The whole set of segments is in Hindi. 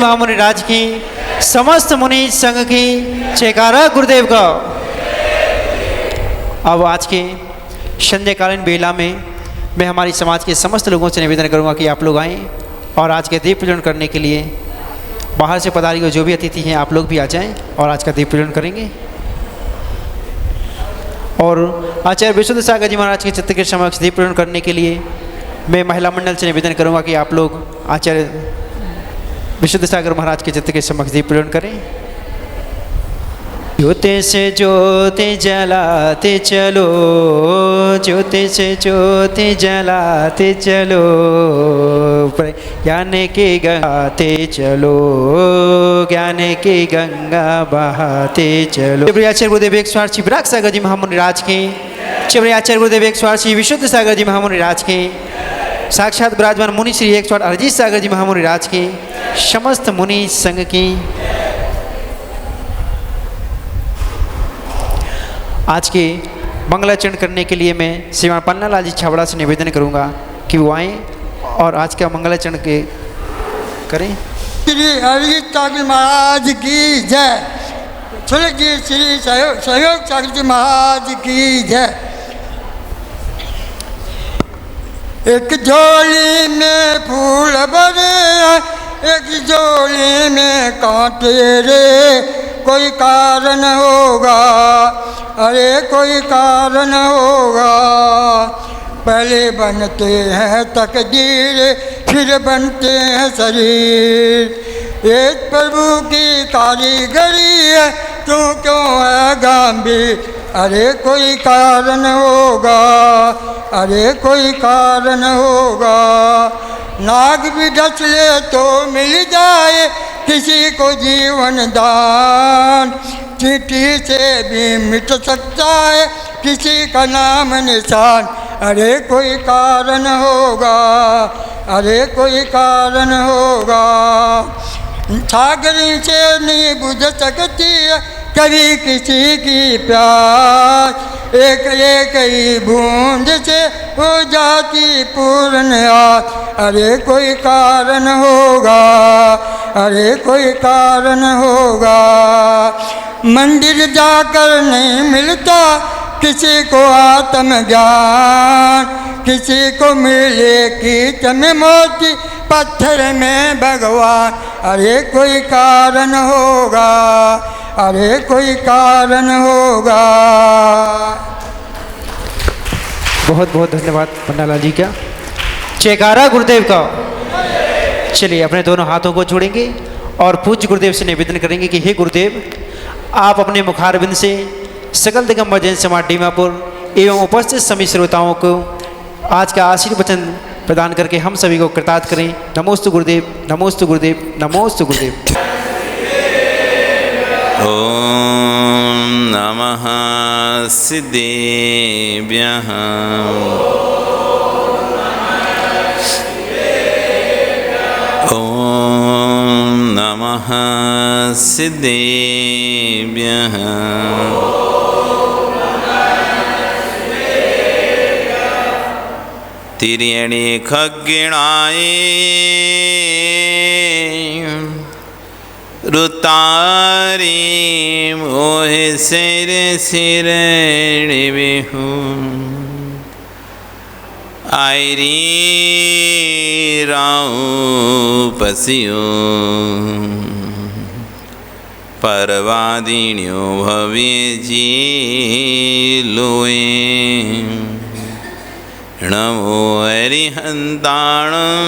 महामुनि राज की समस्त मुनि संघ की जयकारा गुरुदेव का। अब आज के संध्याकालीन बेला में मैं हमारी समाज के समस्त लोगों से निवेदन करूंगा कि आप लोग आएँ और आज के दीप पूजन करने के लिए बाहर से पधारी हुए जो भी अतिथि हैं आप लोग भी आ जाएं और आज का दीप पूजन करेंगे। और आचार्य विशुद्ध सागर जी महाराज के चित्र के समक्ष दीप पूजन करने के लिए मैं महिला मंडल से निवेदन करूंगा कि आप लोग आचार्य विशुद्ध सागर महाराज के चित्र के समक्ष दीप पूजन करें। ज्योति से ज्योति जलाते चलो, ज्योति से ज्योति जलाते चलो, ज्ञान की गंगाते चलो, ज्ञान की गंगा बहाते चलो। चिवरी आचार्य गुरुदेव एक स्वार श्री विराग सागर जी महामुनि राज के, चिवरी आचार्य गुरुदेव एक स्वार श्री विशुद्ध सागर जी महामुनि राज के, साक्षात विराजमान मुनि श्री एक स्वार अरिजीत सागर जी महामुनि राज के, समस्त मुनि संघ की। आज के मंगलाचरण करने के लिए मैं श्रीमान पन्नालाल जी छाबड़ा से निवेदन करूंगा कि वो आएँ और आज का मंगलाचरण के करें। श्री अरिजीत सागर महाराज की जय, स्वर्गीय श्री सहयोग सागर जी महाराज की जय। एक झोली में फूल भरे, एक झोली में कांटे रे, कोई कारण होगा, अरे कोई कारण होगा। पहले बनते हैं तकदीर, फिर बनते हैं शरीर। ये प्रभु की कारीगरी है, तू क्यों है गंभीर, अरे कोई कारण होगा, अरे कोई कारण होगा। नाग भी डस ले तो मिल जाए किसी को जीवन दान, चींटी से भी मिट सकता है किसी का नाम निशान। अरे कोई कारण होगा, अरे कोई कारण होगा। सागरी से नहीं बुझ सकती कभी किसी की प्यास, एक एक ही बूंद से हो जाती पूर्ण आस। अरे कोई कारण होगा, अरे कोई कारण होगा। मंदिर जाकर नहीं मिलता किसी को आत्मज्ञान, किसी को मिले कीर्तन में मोती, पत्थर में भगवान। अरे कोई कारण होगा, अरे कोई कारण होगा। बहुत बहुत धन्यवाद पन्नालाल जी का। जयकारा गुरुदेव का। चलिए अपने दोनों हाथों को जोड़ेंगे और पूज्य गुरुदेव से निवेदन करेंगे कि हे गुरुदेव, आप अपने मुखारबिंद से सकल दिगंबर जैन समाज डीमापुर एवं उपस्थित सभी श्रोताओं को आज का आशीर्वचन प्रदान करके हम सभी को कृतार्थ करें। नमोस्तु गुरुदेव, नमोस्तु गुरुदेव, नमोस्तु गुरुदेव। ओम नमः सिद्धेभ्यः। ओम नमः सिद्धेभ्यः। तिर्यणि खग्गिणाय रुतारी मोहे सिर सिर बिहू आयरी राऊ पसियो परवादिन्यो भवे जी लोए। नमो हरिहंताणं,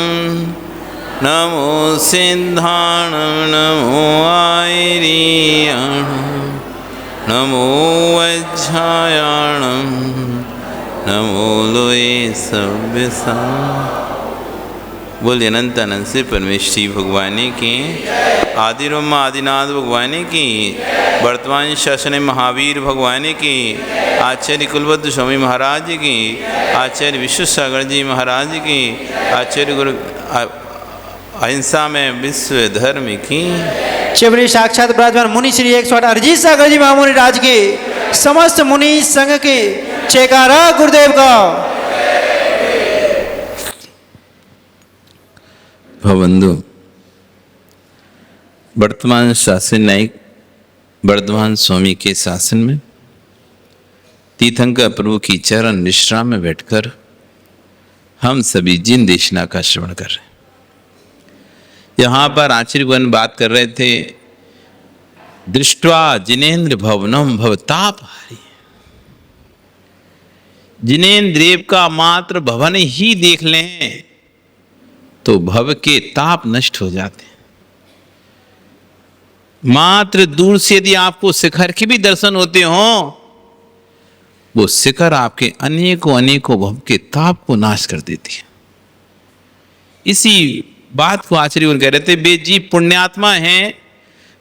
नमो सिद्धाणं, नमो आयरीयाणं, नमो वज्रायाणं, नमो लोए सव्यसा। बोलिए अनंत अनंत से परमेश्वरी भगवान की, आदिब्रह्मा आदिनाथ भगवान की, वर्तमान शासन महावीर भगवान की, आचार्य कुलबद्ध स्वामी महाराज की, आचार्य विश्व सागर जी महाराज की, आचार्य गुरु अहिंसा में विश्व धर्म की। शिवरी साक्षात विराजमान मुनि श्री एक स्वाट अरिजीत सागर जी महामुनि राज के, समस्त मुनि संघ के जयकारा गुरुदेव का। भवंदु वर्तमान शासन न्यायिक वर्धमान स्वामी के शासन में तीर्थंकर प्रभु की चरण विश्राम में बैठकर हम सभी जिन देशना का श्रवण कर रहे हैं। यहाँ पर आचार्यगण बात कर रहे थे, दृष्ट्वा जिनेन्द्र भवनम भवतापहारी। जिनेन्द्र देव का मात्र भवन ही देख लें तो भव के ताप नष्ट हो जाते हैं। मात्र दूर से यदि आपको शिखर के भी दर्शन होते हो, वो शिखर आपके अनेकों अनेकों भव के ताप को नाश कर देती है। इसी बात को आचार्य कह रहे थे, वे जीव पुण्यात्मा हैं,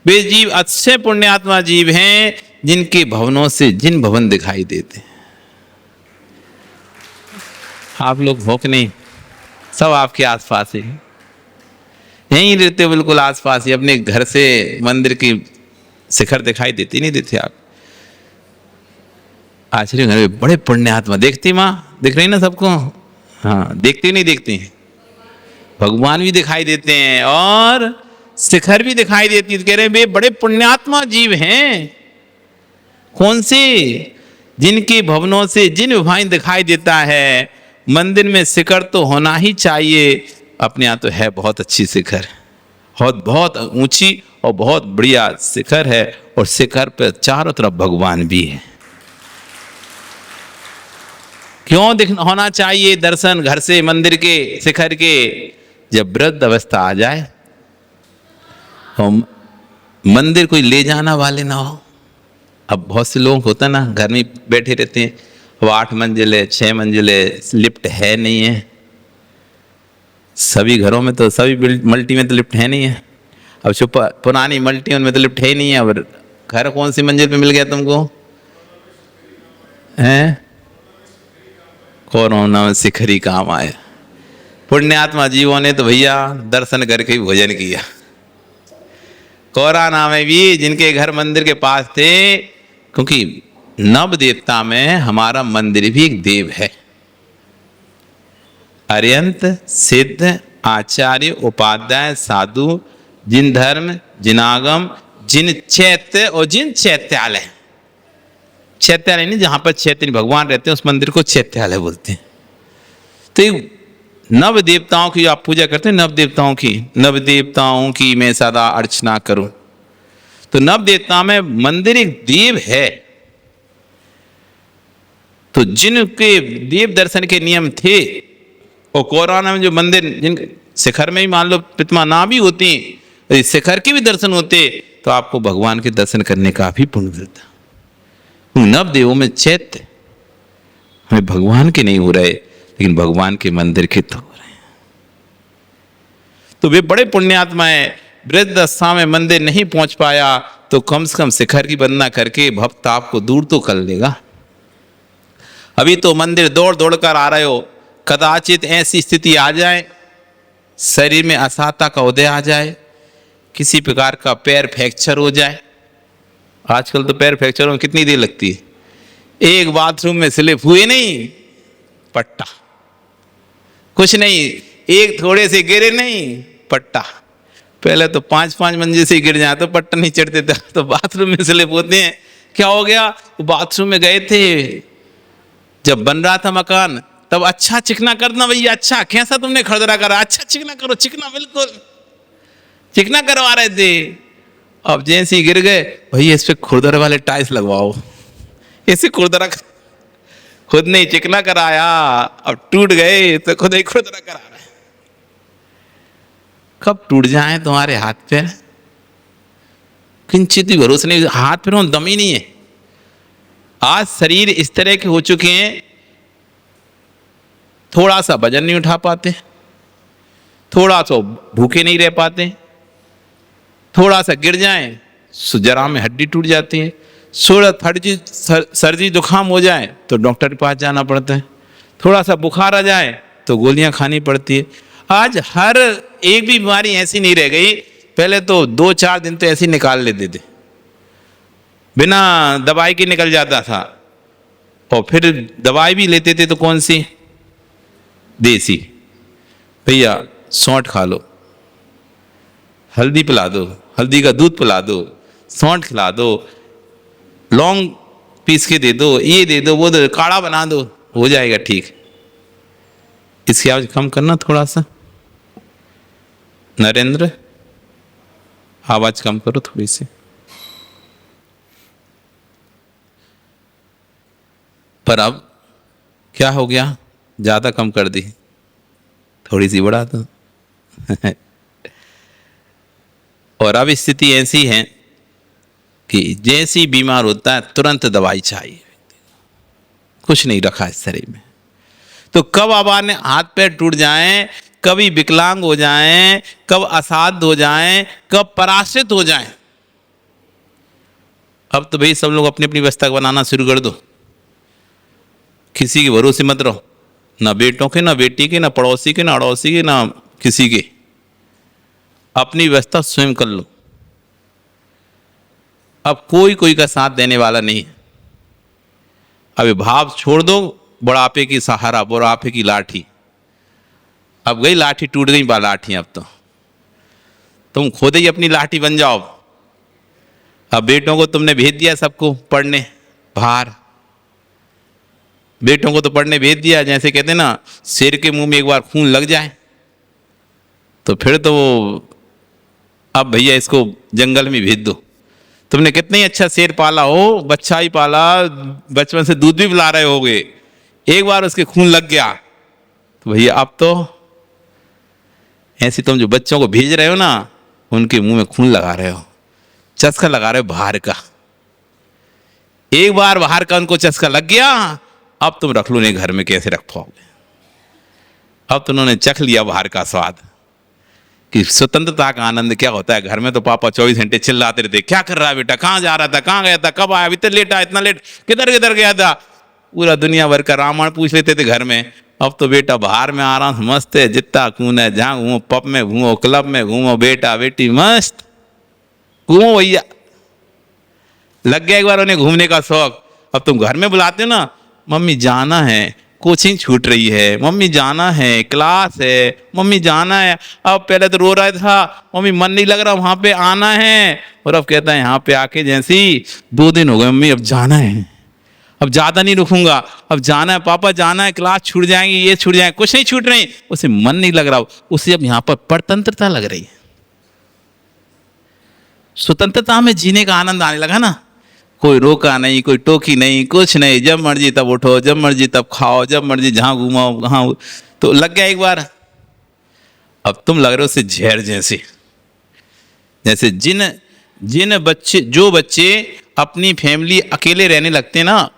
वे जीव अच्छे पुण्यात्मा जीव हैं जिनके भवनों से जिन भवन दिखाई देते हैं। आप लोग हो कि नहीं? सब आपके आसपास ही यहीं रहते हो, बिल्कुल आसपास ही। अपने घर से मंदिर की शिखर दिखाई देती नहीं देते आप? आचार्य घर में बड़े पुण्यात्मा देखती, माँ दिख रही ना सबको? हाँ, देखती नहीं देखती हैं? भगवान भी दिखाई देते हैं और शिखर भी दिखाई देती है। तो कह रहे हैं वे बड़े पुण्यात्मा जीव हैं। कौन से? जिनके भवनों से जिन विभाग दिखाई देता है। मंदिर में शिखर तो होना ही चाहिए। अपने यहाँ तो है बहुत अच्छी शिखर, बहुत बहुत ऊंची और बहुत बढ़िया शिखर है, और शिखर पर चारों तरफ भगवान भी है। क्यों होना चाहिए दर्शन घर से मंदिर के शिखर के? जब वृद्ध अवस्था आ जाए और मंदिर कोई ले जाना वाले ना हो। अब बहुत से लोग होता ना, घर में बैठे रहते हैं, वो 8 मंजिल है, 6 मंजिल है, लिफ्ट है नहीं है। सभी घरों में तो, सभी मल्टी में तो लिफ्ट है नहीं है। अब जो पुरानी मल्टी उनमें तो लिफ्ट है ही नहीं है। और घर कौन सी मंजिल पे मिल गया तुमको? हैं? कोरोना में शिखर ही काम आए। पुण्यात्मा जीवों ने तो भैया दर्शन करके ही भोजन किया। कोरोना में भी जिनके घर मंदिर के पास थे, क्योंकि नव देवता में हमारा मंदिर भी एक देव है। अर्यंत सिद्ध आचार्य उपाध्याय साधु, जिन धर्म जिनागम जिन चैत्य और जिन चैत्यालय। चैत्यालय नहीं जहां पर चैतन्य भगवान रहते हैं, उस मंदिर को चैत्यालय बोलते हैं। तो नव देवताओं की आप पूजा करते हैं, नव देवताओं की मैं सदा अर्चना करूं। तो नव देवता में मंदिर एक देव है। तो जिनके देव दर्शन के नियम थे, और कोरोना में जो मंदिर जिन शिखर में ही मान लो प्रतिमा ना भी होती, शिखर के भी दर्शन होते, तो आपको भगवान के दर्शन करने का भी पुण्य मिलता। नव देवों में चैत्य हमें भगवान के नहीं हो रहे, लेकिन भगवान के मंदिर के तो हो रहे हैं। तो वे बड़े पुण्यात्मा है। वृद्ध अवस्था में मंदिर नहीं पहुंच पाया तो कम से कम शिखर की वंदना करके भक्त आपको दूर तो कर लेगा। अभी तो मंदिर दौड़ दौड़ कर आ रहे हो, कदाचित ऐसी स्थिति आ जाए, शरीर में असाता का उदय आ जाए, किसी प्रकार का पैर फ्रैक्चर हो जाए। आजकल तो पैर फ्रैक्चर में कितनी देर लगती है? एक बाथरूम में स्लिप हुए नहीं, पट्टा। कुछ नहीं, एक थोड़े से गिरे नहीं, पट्टा। पहले तो 5-5 मंजिल से गिर जाए तो पट्टा नहीं चढ़ते थे, तो बाथरूम में स्लिप होते हैं। क्या हो गया? वो बाथरूम में गए थे, जब बन रहा था मकान, तब अच्छा चिकना करना भैया, अच्छा कैसा तुमने खरदरा करा, अच्छा चिकना करो, चिकना बिल्कुल चिकना करवा रहे थे। अब जैसे ही गिर गए, भैया इस पे खुरदरे वाले टाइल्स लगवाओ। ऐसे खुरदरा खुद नहीं चिकना कराया, अब टूट गए तो खुद ही खुरदरा करा रहे। कब टूट जाए तुम्हारे हाथ पैर? किंचित भी भरोसा नहीं, हाथ पैरों में दम ही नहीं है। आज शरीर इस तरह के हो चुके हैं, थोड़ा सा वजन नहीं उठा पाते, थोड़ा सा भूखे नहीं रह पाते, थोड़ा सा गिर जाएं जरा में हड्डी टूट जाती है, थोड़ा सर्दी जुकाम हो जाए तो डॉक्टर के पास जाना पड़ता है, थोड़ा सा बुखार आ जाए तो गोलियां खानी पड़ती है। आज हर एक भी बीमारी ऐसी नहीं रह गई। पहले तो 2-4 दिन तो ऐसे निकाल लेते थे, बिना दवाई के निकल जाता था। और फिर दवाई भी लेते थे तो कौन सी? देसी। भैया सौंठ खा लो, हल्दी पिला दो, हल्दी का दूध पिला दो, सौंठ खिला दो, लौंग पीस के दे दो, ये दे दो, वो दे दो, काढ़ा बना दो, हो जाएगा ठीक। इसकी आवाज कम करना थोड़ा सा। नरेंद्र, आवाज कम करो थोड़ी सी। पर अब क्या हो गया, ज्यादा कम कर दी, थोड़ी सी बढ़ा दो। और अब स्थिति ऐसी है कि जैसी बीमार होता है तुरंत दवाई चाहिए, कुछ नहीं रखा इस शरीर में। तो कब आबाने हाथ पैर टूट जाएं, कभी विकलांग हो जाएं, कब असाध्य हो जाएं, कब पराश्रित हो जाएं। अब तो भाई सब लोग अपनी अपनी व्यवस्था बनाना शुरू कर दो, किसी के भरोसे मत रहो, ना बेटों के, ना बेटी के, ना पड़ोसी के, ना अड़ोसी के, ना किसी के। अपनी व्यवस्था स्वयं कर लो। अब कोई का साथ देने वाला नहीं है। अब भाव छोड़ दो, बुढ़ापे की सहारा, बुढ़ापे की लाठी। अब गई लाठी, टूट गई बा लाठी। अब तो तुम खुद ही अपनी लाठी बन जाओ। अब बेटों को तुमने भेज दिया सबको पढ़ने बाहर, बेटों को तो पढ़ने भेज दिया। जैसे कहते ना, शेर के मुंह में एक बार खून लग जाए तो फिर तो अब भैया इसको जंगल में भेज दो। तुमने कितना ही अच्छा शेर पाला हो, बच्चा ही पाला, बचपन से दूध भी पिला रहे होगे, एक बार उसके खून लग गया तो भैया अब तो ऐसे तुम जो बच्चों को भेज रहे हो ना, उनके मुंह में खून लगा रहे हो, चस्का लगा रहे हो बाहर का। एक बार बाहर का उनको चस्का लग गया, अब तुम रख लो नहीं घर में, कैसे रख पाओगे। अब तो उन्होंने चख लिया बाहर का स्वाद कि स्वतंत्रता का आनंद क्या होता है। घर में तो पापा 24 घंटे चिल्लाते रहते, क्या कर रहा है बेटा, कहाँ जा रहा था, कहाँ गया था, कब आया, इतना लेट आया, इतना लेट, किधर किधर गया था। पूरा दुनिया भर का रामायण पूछ लेते थे घर में। अब तो बेटा बाहर में आराम से मस्त है, जितना खून है, जहाँ घूमो, पब में घूमो, क्लब में घूमो, बेटा बेटी मस्त घूमो भैया। लग गया एक बार उन्हें घूमने का शौक। अब तुम घर में बुलाते हो ना, मम्मी जाना है, कोचिंग छूट रही है, मम्मी जाना है, क्लास है, मम्मी जाना है। अब पहले तो रो रहा था, मम्मी मन नहीं लग रहा, वहां पे आना है। और अब कहता है यहाँ पे आके जैसी 2 दिन हो गए मम्मी, अब जाना है, अब ज्यादा नहीं रुकूंगा, अब जाना है पापा, जाना है, क्लास छूट जाएंगी, ये छूट जाएंगे, कुछ नहीं छूट रही। उसे मन नहीं लग रहा, उसे अब यहाँ पर परतंत्रता लग रही है। स्वतंत्रता में जीने का आनंद आने लगा ना, कोई रोका नहीं, कोई टोकी नहीं, कुछ नहीं, जब मर्जी तब उठो, जब मर्जी तब खाओ, जब मर्जी जहां घूमो वहां। तो लग गया एक बार। अब तुम लग रहे हो उसे जहर जैसे। जैसे जिन बच्चे अपनी फैमिली अकेले रहने लगते हैं ना,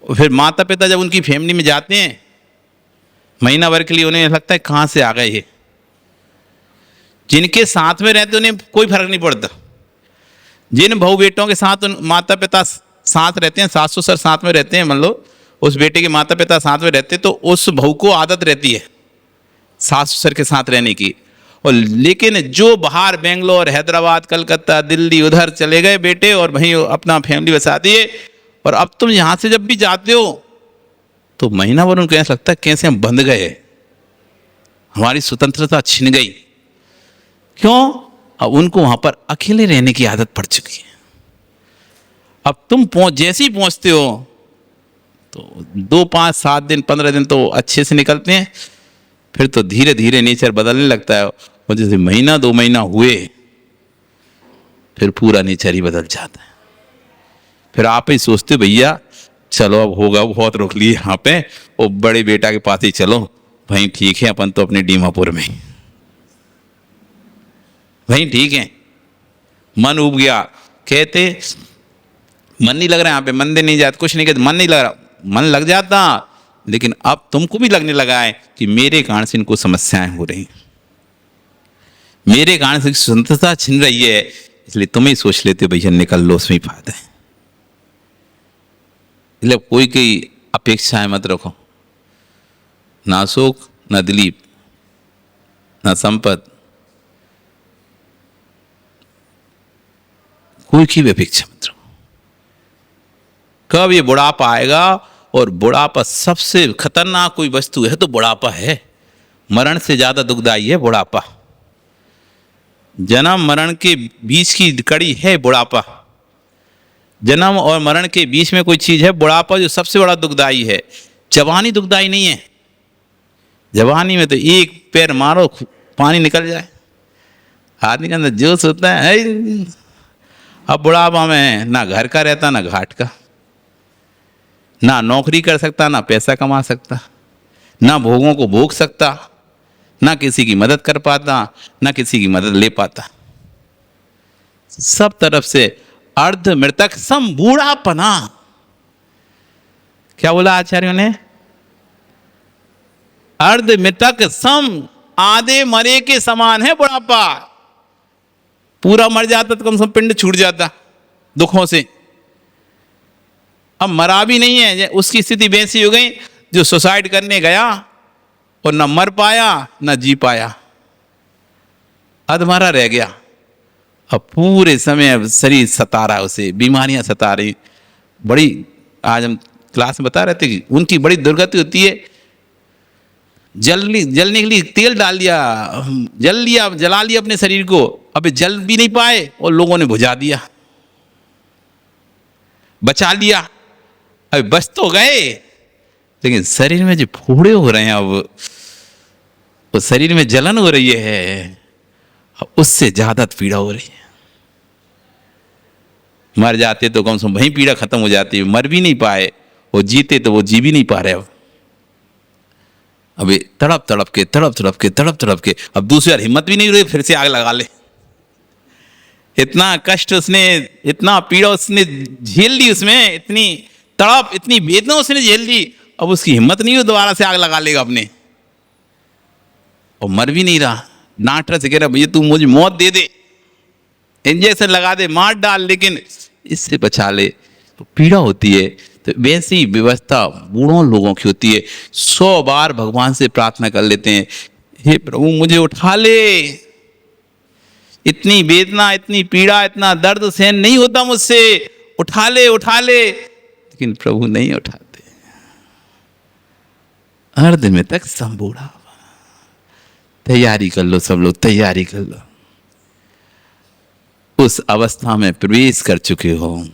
फिर माता पिता जब उनकी फैमिली में जाते हैं महीना भर के लिए, उन्हें लगता है कहाँ से आ गए ये। जिनके साथ में रहते उन्हें कोई फर्क नहीं पड़ता। जिन बहू बेटों के साथ माता पिता साथ रहते हैं, सास ससुर साथ में रहते हैं, मान लो उस बेटे के माता पिता साथ में रहते, तो उस बहू को आदत रहती है सास ससुर के साथ रहने की। और लेकिन जो बाहर बेंगलोर, हैदराबाद, कलकत्ता, दिल्ली, उधर चले गए बेटे और वहीं अपना फैमिली बसा दिए, और अब तुम यहाँ से जब भी जाते हो तो महीना भर उनको ऐसा लगता है कैसे हम बंध गए, हमारी स्वतंत्रता छिन गई। क्यों? अब उनको वहां पर अकेले रहने की आदत पड़ चुकी है। अब तुम जैसे ही पहुंचते हो तो 2, 5, 7 दिन, 15 दिन तो अच्छे से निकलते हैं, फिर तो धीरे धीरे नेचर बदलने लगता है। और जैसे महीना 2 महीना हुए फिर पूरा नेचर ही बदल जाता है। फिर आप ही सोचते भैया चलो अब होगा, बहुत रोक लिए यहाँ पे, वो बड़े बेटा के पास ही चलो, भाई ठीक है अपन तो अपने डीमापुर में, वहीं ठीक है। मन उब गया, कहते मन नहीं लग रहा यहाँ पे, मंदिर नहीं जाते, कुछ नहीं कहते, मन नहीं लग रहा, मन लग जाता। लेकिन अब तुमको भी लगने लगा है कि मेरे कारण से इनको समस्याएं हो रही, मेरे कारण से स्वतंत्रता छिन रही है, इसलिए तुम ही सोच लेते हो भैया निकल लो, उसमें ही फायदा है। इसलिए कोई की अपेक्षाएं मत रखो, ना अशोक, ना दिलीप, ना संपत, कोई की भी अपेक्षा मत रखो। कब ये बुढ़ापा आएगा, और बुढ़ापा सबसे खतरनाक कोई वस्तु है तो बुढ़ापा है। मरण से ज्यादा दुखदाई है बुढ़ापा। जन्म मरण के बीच की कड़ी है बुढ़ापा। जन्म और मरण के बीच में कोई चीज़ है बुढ़ापा, जो सबसे बड़ा दुखदाई है। जवानी दुखदाई नहीं है। जवानी में तो एक पैर मारो पानी निकल जाए, आदमी के अंदर जोश होता है। अब बुढ़ापा में ना घर का रहता ना घाट का, ना नौकरी कर सकता ना पैसा कमा सकता, ना भोगों को भोग सकता, ना किसी की मदद कर पाता, ना किसी की मदद ले पाता। सब तरफ से अर्ध मृतक सम बूढ़ापना। क्या बोला आचार्यों ने? अर्ध मृतक सम, आधे मरे के समान है बुढ़ापा। पूरा मर जाता तो कम से कम पिंड छूट जाता दुखों से। अब मरा भी नहीं है, उसकी स्थिति वैसी हो गई जो सुसाइड करने गया और न मर पाया न जी पाया, अधमरा रह गया। अब पूरे समय अब शरीर सता रहा है उसे, बीमारियां सता रही बड़ी। आज हम क्लास में बता रहे थे कि उनकी बड़ी दुर्गति होती है। जलने के लिए तेल डाल दिया, जला लिया अपने शरीर को, अबे जल भी नहीं पाए और लोगों ने बुझा दिया, बचा लिया। अबे बच तो गए, लेकिन शरीर में जो फोड़े हो रहे हैं, अब वो शरीर में जलन हो रही है, अब उससे ज्यादा पीड़ा हो रही है। मर जाते तो कम से कम वहीं पीड़ा खत्म हो जाती है। मर भी नहीं पाए, वो जीते तो वो जी भी नहीं पा रहे। अब तड़प तड़प के अब दूसरी बार हिम्मत भी नहीं रही, फिर से आग लगा ले। इतना कष्ट उसने, इतना पीड़ा उसने झेल ली, उसमें इतनी तड़प, इतनी वेदना उसने झेल ली, अब उसकी हिम्मत नहीं हो दोबारा से आग लगा लेगा अपने। और मर भी नहीं रहा, डॉक्टर से कह रहा भैया तू मुझे मौत दे दे, इंजेक्शन लगा दे, मार डाल, लेकिन इससे बचा ले। तो पीड़ा होती है। तो वैसी व्यवस्था बूढ़ों लोगों की होती है। 100 बार भगवान से प्रार्थना कर लेते हैं, हे प्रभु मुझे उठा ले, इतनी वेदना, इतनी पीड़ा, इतना दर्द सहन नहीं होता मुझसे, उठा ले उठा ले, लेकिन प्रभु नहीं उठाते। अर्ध में तक संबूढ़ा। तैयारी कर लो सब लोग, तैयारी कर लो। उस अवस्था में प्रवेश कर चुके हो,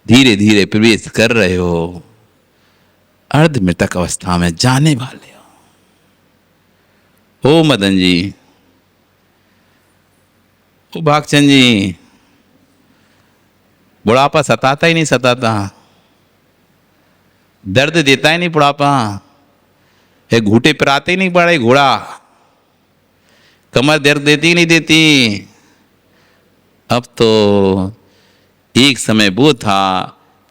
धीरे धीरे प्रवेश कर रहे हो, अर्ध मृतक अवस्था में जाने वाले हो। ओ मदन जी, ओ भागचंद जी, बुढ़ापा सताता ही नहीं सताता, दर्द देता ही नहीं बुढ़ापा। एक घूटे पर आते ही नहीं पड़े घोड़ा, कमर दर्द देती ही नहीं देती। अब तो एक समय वो था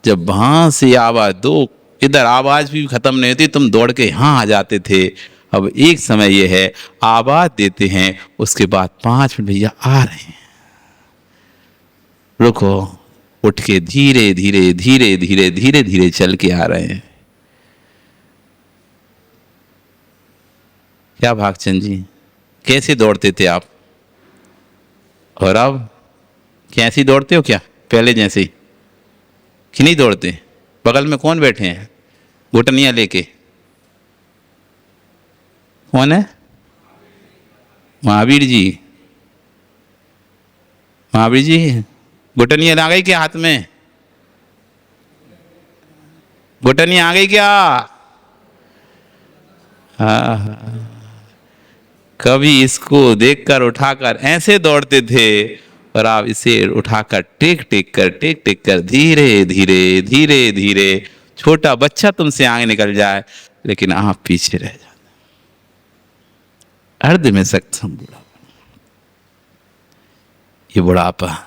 जब वहां से आवाज दो, इधर आवाज भी खत्म नहीं होती, तुम दौड़ के यहाँ आ जाते थे। अब एक समय ये है आवाज देते हैं, उसके बाद 5 मिनट भैया आ रहे हैं, रुको, उठ के धीरे धीरे धीरे धीरे धीरे धीरे चल के आ रहे हैं। क्या भागचंद जी, कैसे दौड़ते थे आप, और अब कैसे दौड़ते हो? क्या पहले जैसे कि नहीं दौड़ते? बगल में कौन बैठे हैं घुटनियां लेके? कौन है? महावीर जी। महावीर जी घुटनियां आ गई क्या हाथ में? घुटनियां आ गई क्या? हाँ, कभी इसको देखकर उठाकर ऐसे दौड़ते थे, और आप इसे उठाकर टेक टेक कर धीरे धीरे धीरे धीरे, छोटा बच्चा तुमसे आगे निकल जाए लेकिन आप पीछे रह जाते। अर्ध में सक्षम बुढ़ापा, ये बुढ़ापा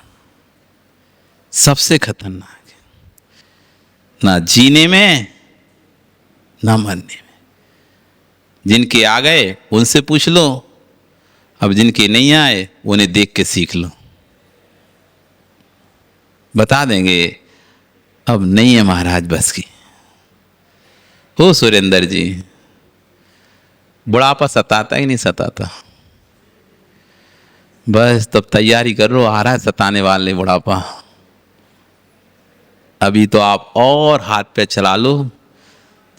सबसे खतरनाक है, ना जीने में ना मरने में। जिनके आ गए उनसे पूछ लो, अब जिनके नहीं आए उन्हें देख के सीख लो, बता देंगे अब नहीं है महाराज बस की। हो सुरेंद्र जी, बुढ़ापा सताता ही नहीं सताता, बस तब तैयारी कर लो, आ रहा है सताने वाले बुढ़ापा। अभी तो आप और हाथ पे चला लो,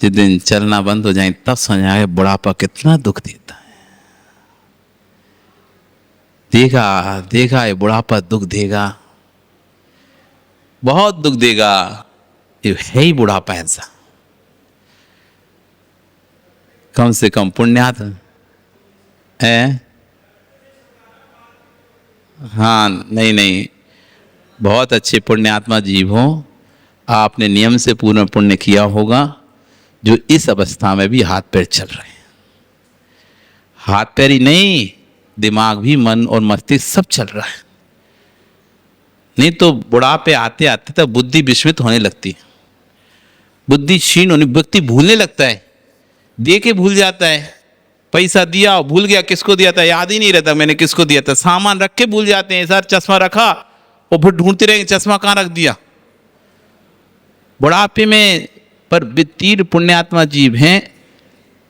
जिस दिन चलना बंद हो जाए तब समझ आए बुढ़ापा कितना दुख देता है। देखा देखा ये बुढ़ापा दुख देगा, बहुत दुख देगा, ये है ही बुढ़ापा ऐसा। कम से कम पुण्यात्मा है। हाँ नहीं नहीं, बहुत अच्छे पुण्यात्मा जीव हो, आपने नियम से पूर्ण पुण्य किया होगा, जो इस अवस्था में भी हाथ पैर चल रहे हैं। हाथ पैर ही नहीं, दिमाग भी, मन और मस्तिष्क सब चल रहा है। नहीं तो बुढ़ापे आते आते तक बुद्धि विस्मित होने लगती है, बुद्धि क्षीण होने, व्यक्ति भूलने लगता है, दे के भूल जाता है। पैसा दिया भूल गया किसको दिया था, याद ही नहीं रहता मैंने किसको दिया था। सामान रख के भूल जाते हैं, सर चश्मा रखा और फिर ढूंढते रहेंगे चश्मा कहाँ रख दिया। बुढ़ापे में पर तीर पुण्यात्मा जीव हैं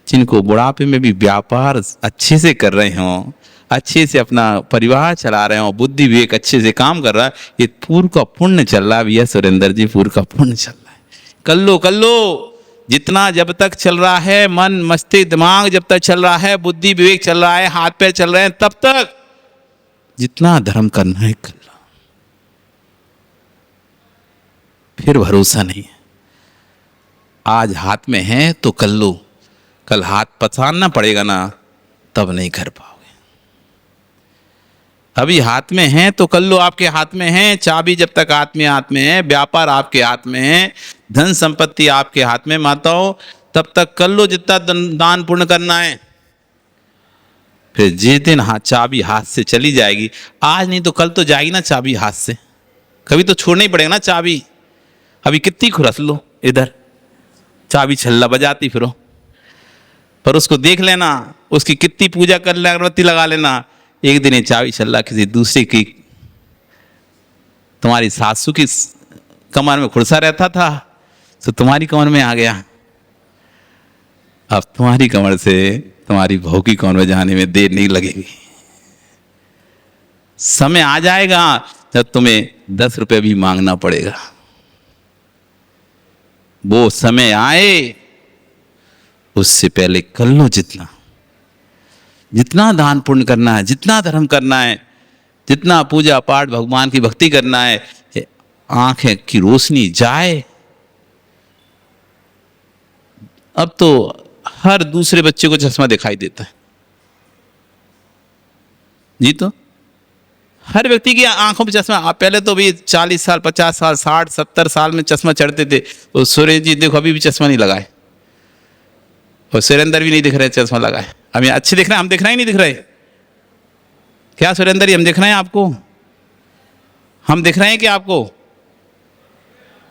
जिनको बुढ़ापे में भी व्यापार अच्छे से कर रहे हों, अच्छे से अपना परिवार चला रहे हों, बुद्धि विवेक अच्छे से काम कर रहा है, ये पूर्व का पुण्य चल रहा है भैया सुरेंद्र जी, पूर्व का पुण्य चल रहा है। कर लो जितना जब तक चल रहा है, मन मस्तिष्क दिमाग जब तक चल रहा है, बुद्धि विवेक चल रहा है, हाथ पैर चल रहे हैं, तब तक जितना धर्म करना है कर लो। फिर भरोसा नहीं है। आज हाथ में है तो कर लो, कल हाथ पछाड़ना पड़ेगा ना, तब नहीं कर पाओगे। अभी हाथ में है तो कर लो, आपके हाथ में है, चाबी जब तक हाथ में है, व्यापार आपके हाथ में है, धन संपत्ति आपके हाथ में माताओं, तब तक कर लो जितना दान पुण्य करना है। फिर जिस दिन चाबी हाथ से चली जाएगी, आज नहीं तो कल तो जाएगी ना चाबी हाथ से, कभी तो छोड़ना ही पड़ेगा ना चाबी। अभी कितनी खुरस लो इधर, चाबी छल्ला बजाती फिरो, पर उसको देख लेना, उसकी कितनी पूजा कर ले, अगरबत्ती लगा लेना, एक दिन ये चाबी छल्ला किसी दूसरे की, तुम्हारी सासू की कमर में खुरसा रहता था तो तुम्हारी कमर में आ गया। अब तुम्हारी कमर से तुम्हारी बहू की कमर में जाने में देर नहीं लगेगी। समय आ जाएगा जब तुम्हें 10 रुपये भी मांगना पड़ेगा। वो समय आए उससे पहले कर लो जितना दान पुण्य करना है, जितना धर्म करना है, जितना पूजा पाठ भगवान की भक्ति करना है, आंखें की रोशनी जाए। अब तो हर दूसरे बच्चे को चश्मा दिखाई देता है जी, तो हर व्यक्ति की आंखों में चश्मा। आप पहले तो भी 40 साल 50 साल 60 70 साल में चश्मा चढ़ते थे, और सुरेश जी देखो अभी भी चश्मा नहीं लगाए, और सुरेंद्र भी नहीं दिख रहे चश्मा लगाए। हम अच्छे दिख रहे हैं, हम दिख रहे ही नहीं दिख रहे क्या सुरेंद्र जी? हम दिख रहे हैं आपको, हम दिख रहे हैं कि आपको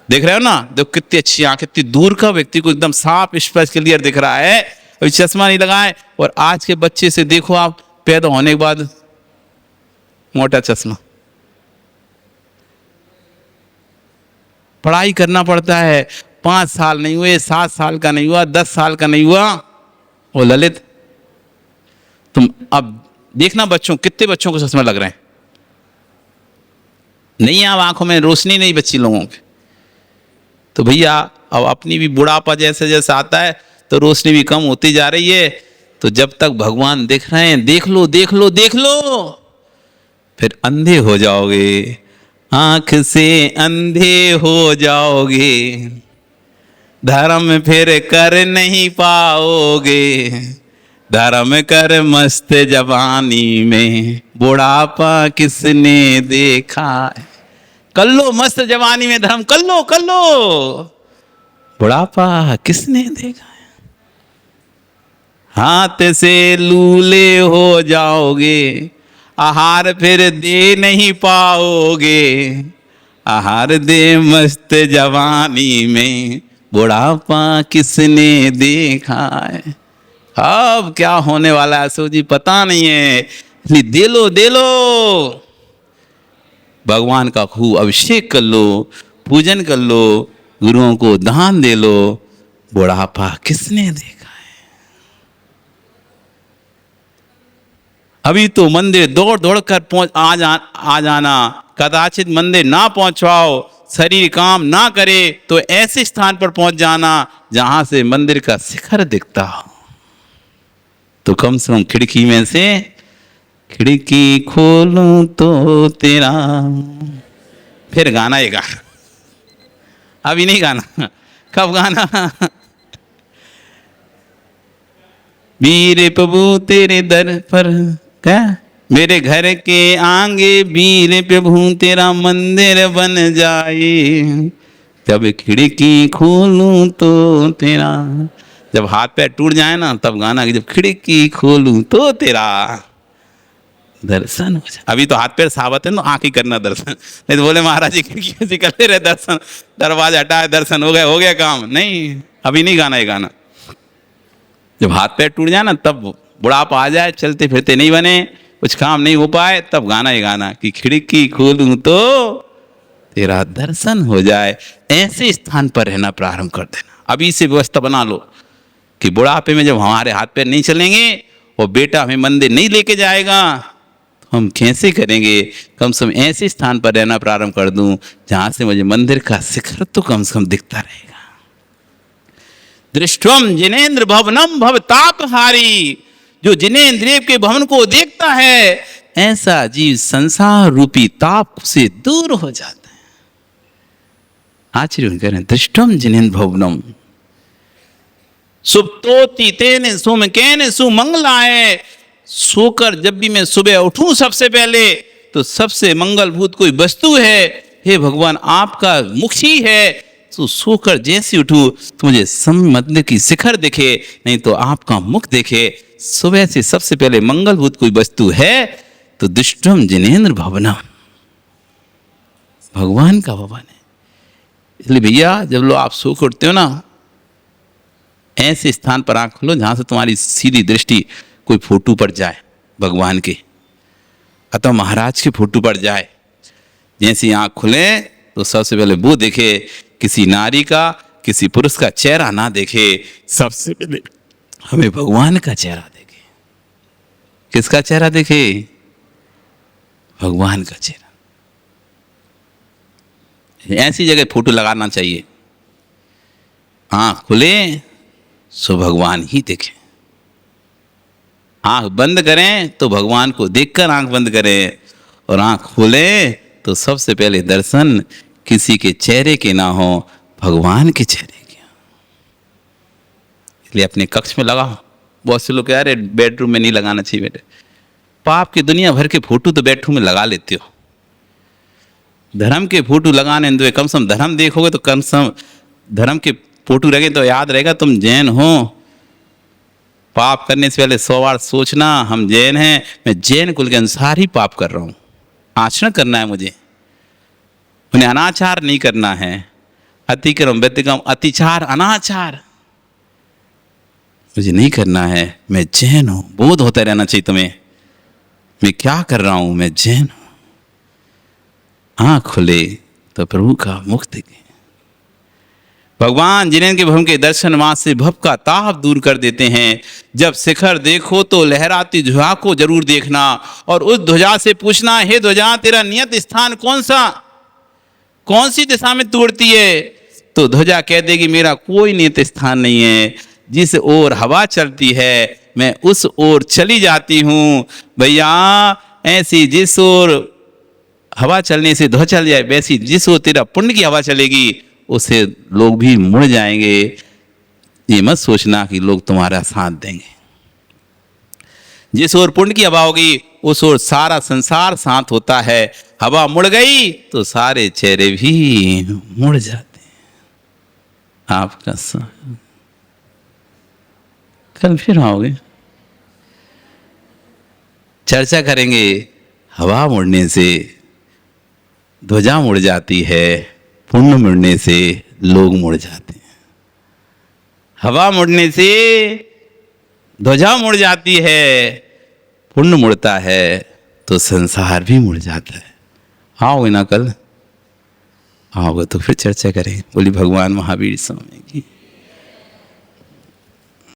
देख रहे हो ना? देखो कितनी अच्छी आंख, कितनी दूर का व्यक्ति को एकदम साफ स्पष्ट क्लियर दिख रहा है, अभी चश्मा नहीं लगाए। और आज के बच्चे से देखो आप, पैदा होने के बाद मोटा चश्मा। पढ़ाई करना पड़ता है, 5 साल नहीं हुए, 7 साल का नहीं हुआ, 10 साल का नहीं हुआ, वो ललित तुम अब देखना बच्चों, कितने बच्चों को चश्मा लग रहे हैं। नहीं, अब आंखों में रोशनी नहीं बची लोगों के। तो भैया अब अपनी भी बुढ़ापा जैसे जैसे आता है तो रोशनी भी कम होती जा रही है। तो जब तक भगवान दिख रहे हैं, देख लो देख लो देख लो, फिर अंधे हो जाओगे, आंख से अंधे हो जाओगे, धर्म फिर कर नहीं पाओगे, धर्म कर मस्त जवानी में बुढ़ापा किसने देखा है। कर लो मस्त जवानी में धर्म, कर लो, बुढ़ापा किसने देखा है। हाथ से लूले हो जाओगे, आहार फिर दे नहीं पाओगे, आहार दे मस्त जवानी में बुढ़ापा किसने देखा है। अब क्या होने वाला है सो जी पता नहीं है, इसलिए दे लो भगवान का खूब अभिषेक कर लो, पूजन कर लो, गुरुओं को दान दे लो, बुढ़ापा किसने देखा है। अभी तो मंदिर दौड़ दौड़ कर आ जाना, कदाचित मंदिर ना पहुंचाओ, शरीर काम ना करे तो ऐसे स्थान पर पहुंच जाना जहां से मंदिर का शिखर दिखता हो। तो कम से कम खिड़की में से खिड़की खोलूं तो तेरा, फिर गाना ये गाना, अभी नहीं गाना, कब गाना? वीर प्रभु तेरे दर पर, क्या मेरे घर के आगे वीर प्रभु तेरा मंदिर बन जाए, जब खिड़की खोलूं तो तेरा, जब हाथ पैर टूट जाए ना तब गाना कि जब खिड़की खोलूं तो तेरा दर्शन हो जाए। अभी तो हाथ पैर साबत है तो आँख ही करना दर्शन, नहीं तो बोले महाराज जी खिड़की से कर ले रहे दर्शन, दरवाजा हटाए दर्शन हो गया काम। नहीं, अभी नहीं गाना ये गाना। जब हाथ पैर टूट जाए ना, तब बुढ़ापा आ जाए, चलते फिरते नहीं बने, कुछ काम नहीं हो पाए, तब गाना ये गाना कि खिड़की खोलूं तो तेरा दर्शन हो जाए। ऐसे स्थान पर रहना प्रारंभ कर देना। अभी से व्यवस्था बना लो कि बुढ़ापे में जब हमारे हाथ पैर नहीं चलेंगे और बेटा हमें मंदिर नहीं लेके जाएगा तो हम कैसे करेंगे। कम से कम ऐसे स्थान पर रहना प्रारंभ कर दूं जहां से मुझे मंदिर का शिखर तो कम से कम दिखता रहेगा। दृष्टम जिनेन्द्र भवनम भवतापहारी, जो जिनेन्द्र के भवन को देखता है, ऐसा जीव संसार रूपी ताप से दूर हो जाता है। आश्चर्य कह रहे हैं, दृष्टम जिनेन्द्र भवनम सुप्तोति तेने सुमकेन सुमंगलाए। सोकर जब भी मैं सुबह उठूं सबसे पहले तो सबसे मंगलभूत कोई वस्तु है, हे भगवान आपका मुख ही है। तो सोकर जैसे उठूं तो मुझे मंदिर की शिखर दिखे, नहीं तो आपका मुख दिखे। सुबह से सबसे पहले मंगलभूत कोई वस्तु है तो दृष्टम जिनेन्द्र भवनम, भगवान का भवन है। इसलिए भैया जब लोग आप सो के उठते हो ना, ऐसे स्थान पर आंख खोलो जहां से तुम्हारी सीधी दृष्टि कोई फोटो पर जाए भगवान के, अथवा महाराज के फोटो पर जाए। जैसी आंख खुले तो सबसे पहले वो देखे, किसी नारी का किसी पुरुष का चेहरा ना देखे, सबसे पहले हमें भगवान का चेहरा देखे। किसका चेहरा देखे? भगवान का चेहरा। ऐसी जगह फोटो लगाना चाहिए, आंख खुले सो भगवान ही देखें, आंख बंद करें तो भगवान को देखकर आंख बंद करें, और आंख खोले तो सबसे पहले दर्शन किसी के चेहरे के ना हो, भगवान के चेहरे के। इसलिए अपने कक्ष में लगाओ। बहुत से लोग कह रहे बेडरूम में नहीं लगाना चाहिए बेटे। पाप की दुनिया भर के फोटो तो बेडरूम में लगा लेते हो, धर्म के फोटो लगाने दो। कम से कम धर्म देखोगे तो कम से कम धर्म के फोटो रखे तो याद रहेगा तुम जैन हो। पाप करने से पहले 100 बार सोचना हम जैन हैं, मैं जैन कुल के अनुसार ही पाप कर रहा हूँ, आचरण करना है मुझे, उन्हें अनाचार नहीं करना है। अतिक्रम व्यतिक्रम अतिचार अनाचार मुझे नहीं करना है, मैं जैन हूँ। बोध होता रहना चाहिए तुम्हें, मैं क्या कर रहा हूँ, मैं जैन हूँ। आँख खुले तो प्रभु का मुख देखे। भगवान जिनेन्द्र के भवन के दर्शन मात्र से भव का ताप दूर कर देते हैं। जब शिखर देखो तो लहराती ध्वजा को जरूर देखना, और उस ध्वजा से पूछना, हे ध्वजा तेरा नियत स्थान कौन सा, कौन सी दिशा में तोड़ती है? तो ध्वजा कह देगी मेरा कोई नियत स्थान नहीं है, जिस ओर हवा चलती है मैं उस ओर चली जाती हूँ। भैया ऐसी जिस ओर हवा चलने से ध्वजा चल जाए, वैसी जिस ओर तेरा पुण्य की हवा चलेगी उसे लोग भी मुड़ जाएंगे। ये मत सोचना कि लोग तुम्हारा साथ देंगे। जिस ओर पुण्य की हवा होगी उस ओर सारा संसार साथ होता है। हवा मुड़ गई तो सारे चेहरे भी मुड़ जाते हैं। आपका कल फिर आओगे, चर्चा करेंगे। हवा मुड़ने से ध्वजा मुड़ जाती है, पुण्य मुड़ने से लोग मुड़ जाते हैं। हवा मुड़ने से ध्वजा मुड़ जाती है, पुण्य मुड़ता है तो संसार भी मुड़ जाता है। आओगे ना कल? आओगे तो फिर चर्चा करें। बोली भगवान महावीर स्वामी की।